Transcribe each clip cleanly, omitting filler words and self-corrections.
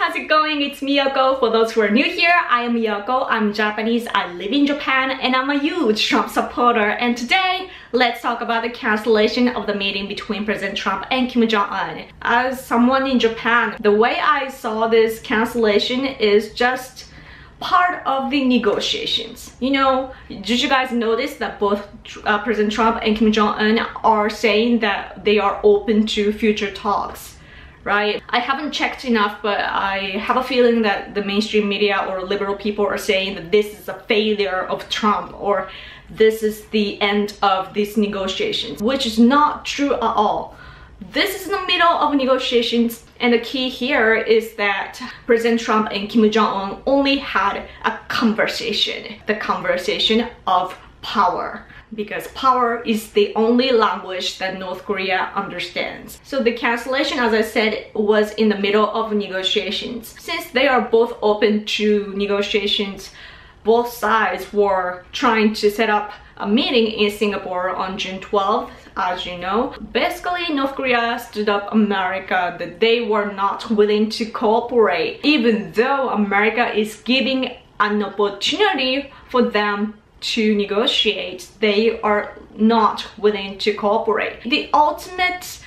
how's it going? It's me, Yoko. For those who are new here, I am Yoko. I'm Japanese, I live in Japan, and I'm a huge Trump supporter. And today, let's talk about the cancellation of the meeting between President Trump and Kim Jong-un. As someone in Japan, the way I saw this cancellation is just part of the negotiations. You know, did you guys notice that both President Trump and Kim Jong-un are saying that they are open to future talks? Right? I haven't checked enough, but I have a feeling that the mainstream media or liberal people are saying that this is a failure of Trump or this is the end of these negotiations, which is not true at all. This is in the middle of negotiations, and the key here is that President Trump and Kim Jong-un only had a conversation, the conversation of power. Because power is the only language that North Korea understands. So the cancellation, as I said, was in the middle of negotiations. Since they are both open to negotiations, both sides were trying to set up a meeting in Singapore on June 12th, as you know. Basically, North Korea stood up America that they were not willing to cooperate, even though America is giving an opportunity for them to negotiate. They are not willing to cooperate. The ultimate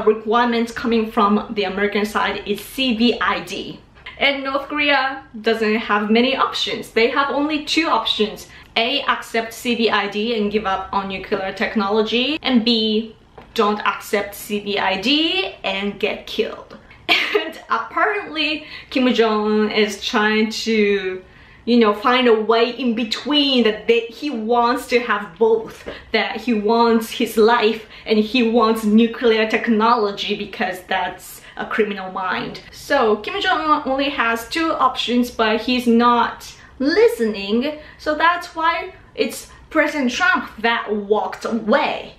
requirement coming from the American side is CVID. And North Korea doesn't have many options. They have only two options. A, accept CVID and give up on nuclear technology. And B, don't accept CVID and get killed. And apparently Kim Jong-un is trying to, you know, find a way in between, that he wants to have both, that he wants his life and he wants nuclear technology because that's a criminal mind. So Kim Jong-un only has two options, but he's not listening. So that's why it's President Trump that walked away,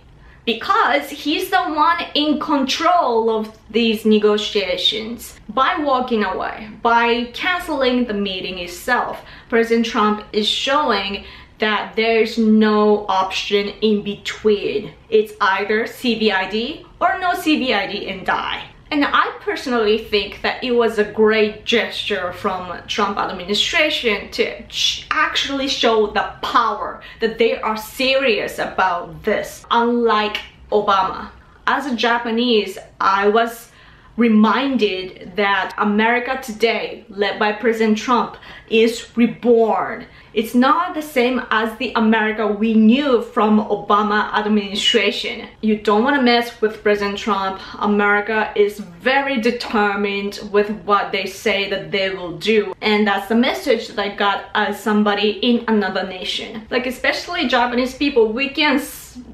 because he's the one in control of these negotiations. By walking away, by canceling the meeting itself, President Trump is showing that there's no option in between. It's either CVID or no CVID and die. And I personally think that it was a great gesture from Trump administration to actually show the power, that they are serious about this, unlike Obama. As a Japanese, I was reminded that America today, led by President Trump, is reborn. It's not the same as the America we knew from Obama administration. You don't want to mess with President Trump. America is very determined with what they say that they will do. And that's the message that I got as somebody in another nation. Like, especially Japanese people, we can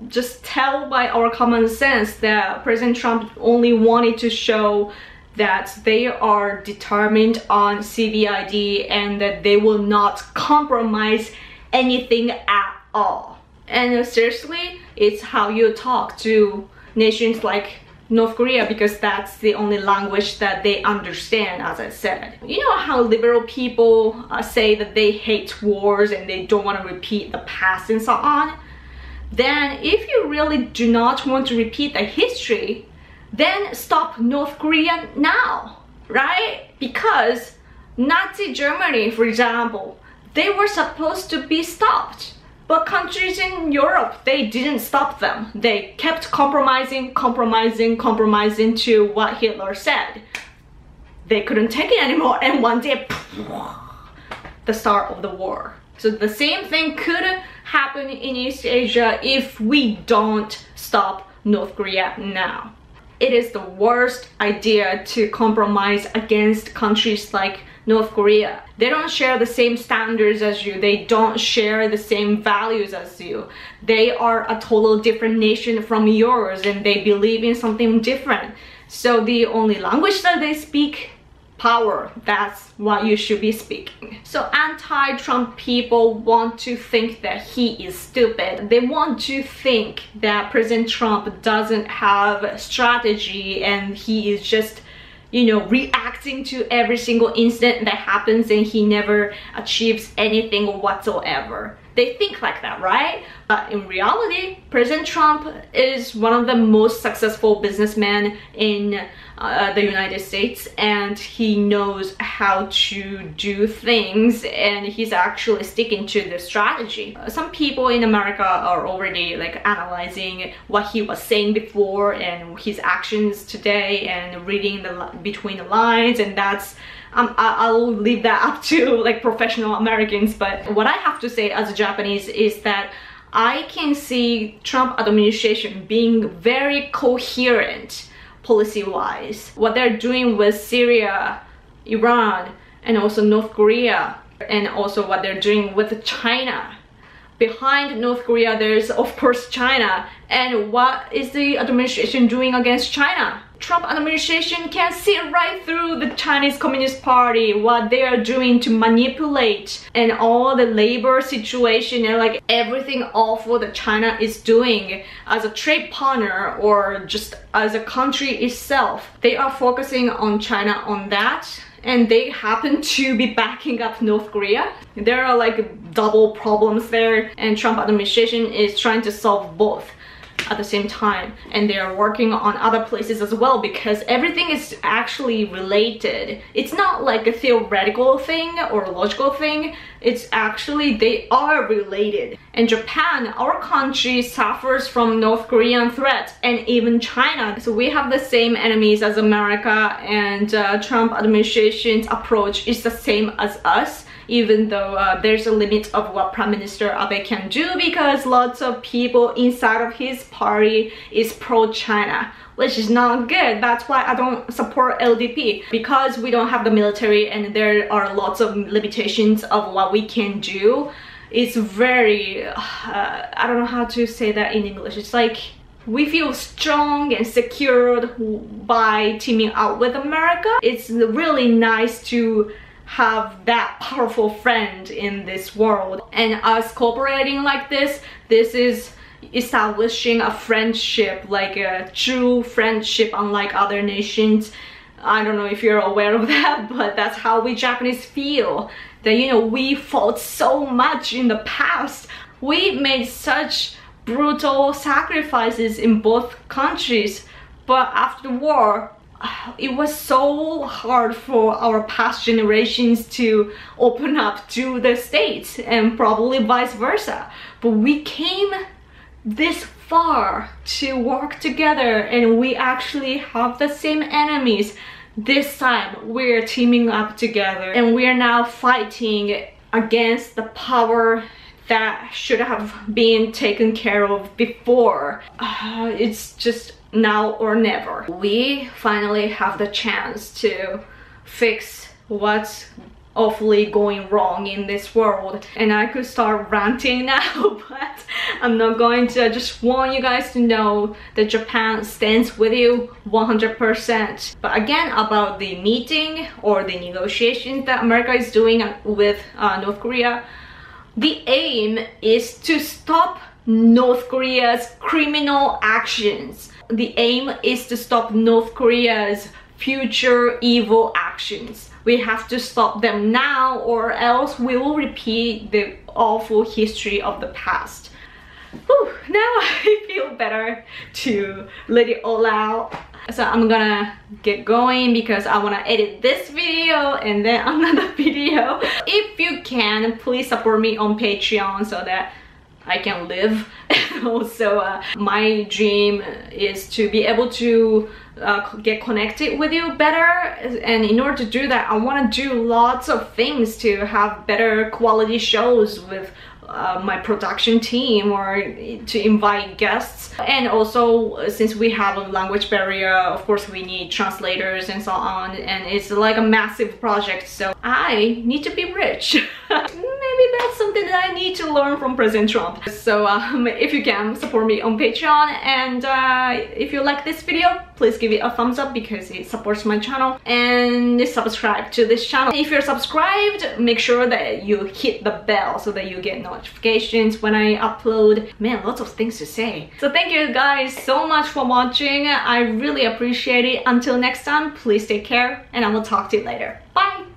just tell by our common sense that President Trump only wanted to show that they are determined on CVID and that they will not compromise anything at all. And seriously, it's how you talk to nations like North Korea, because that's the only language that they understand, as I said. You know how liberal people say that they hate wars and they don't want to repeat the past and so on? Then if you really do not want to repeat the history, then stop North Korea now, right? Because Nazi Germany, for example, they were supposed to be stopped. But countries in Europe, they didn't stop them. They kept compromising to what Hitler said. They couldn't take it anymore, and one day, the start of the war. So the same thing could happen in East Asia if we don't stop North Korea now. It is the worst idea to compromise against countries like North Korea. They don't share the same standards as you. They don't share the same values as you. They are a total different nation from yours, and they believe in something different. So the only language that they speak, power, that's what you should be speaking. So anti-Trump people want to think that he is stupid. They want to think that President Trump doesn't have strategy and he is just, you know, reacting to every single incident that happens and he never achieves anything whatsoever. They think like that, right? But in reality, President Trump is one of the most successful businessmen in the United States, and he knows how to do things, and he's actually sticking to the strategy. Some people in America are already like analyzing what he was saying before and his actions today and reading between the lines, and that's I'll leave that up to like professional Americans. But what I have to say as a Japanese is that I can see Trump administration being very coherent policy-wise. What they're doing with Syria, Iran, and also North Korea, and also what they're doing with China. Behind North Korea, there's of course China. And what is the administration doing against China? Trump administration can see right through the Chinese Communist Party, what they are doing to manipulate, and all the labor situation and like everything awful that China is doing as a trade partner or just as a country itself. They are focusing on China on that, and they happen to be backing up North Korea. There are like double problems there, and Trump administration is trying to solve both at the same time, and they are working on other places as well, because everything is actually related. It's not like a theoretical thing or a logical thing, it's actually they are related. And Japan, our country, suffers from North Korean threat, and even China. So we have the same enemies as America, and Trump administration's approach is the same as us, even though there's a limit of what Prime Minister Abe can do, because lots of people inside of his party is pro-China, which is not good. That's why I don't support LDP, because we don't have the military and there are lots of limitations of what we can do. It's very, I don't know how to say that in English. It's like we feel strong and secured by teaming up with America. It's really nice to have that powerful friend in this world, and us cooperating like this is establishing a friendship, like a true friendship, unlike other nations. I don't know if you're aware of that, but that's how we Japanese feel, that you know, we fought so much in the past, we made such brutal sacrifices in both countries, but after the war it was so hard for our past generations to open up to the States, and probably vice versa. But we came this far to work together, and we actually have the same enemies. This time we're teaming up together, and we are now fighting against the power that should have been taken care of before. It's just now or never. We finally have the chance to fix what's awfully going wrong in this world, and I could start ranting now, but I'm not going to. I just want you guys to know that Japan stands with you 100%. But again, about the meeting or the negotiations that America is doing with North Korea, the aim is to stop North Korea's criminal actions. The aim is to stop North Korea's future evil actions. We have to stop them now, or else we will repeat the awful history of the past. Whew, now I feel better to let it all out. So I'm gonna get going because I wanna edit this video and then another video. If you can, please support me on Patreon so that I can live. Also, my dream is to be able to get connected with you better, and in order to do that, I want to do lots of things to have better quality shows with my production team, or to invite guests. And also, since we have a language barrier, of course we need translators and so on, and it's like a massive project, so I need to be rich. Maybe that's something that I need to learn from President Trump. So if you can, support me on Patreon, and if you like this video, please give it a thumbs up because it supports my channel, and subscribe to this channel. If you're subscribed, make sure that you hit the bell so that you get notifications when I upload. Man, lots of things to say. So thank you guys so much for watching. I really appreciate it. Until next time, please take care, and I will talk to you later. Bye!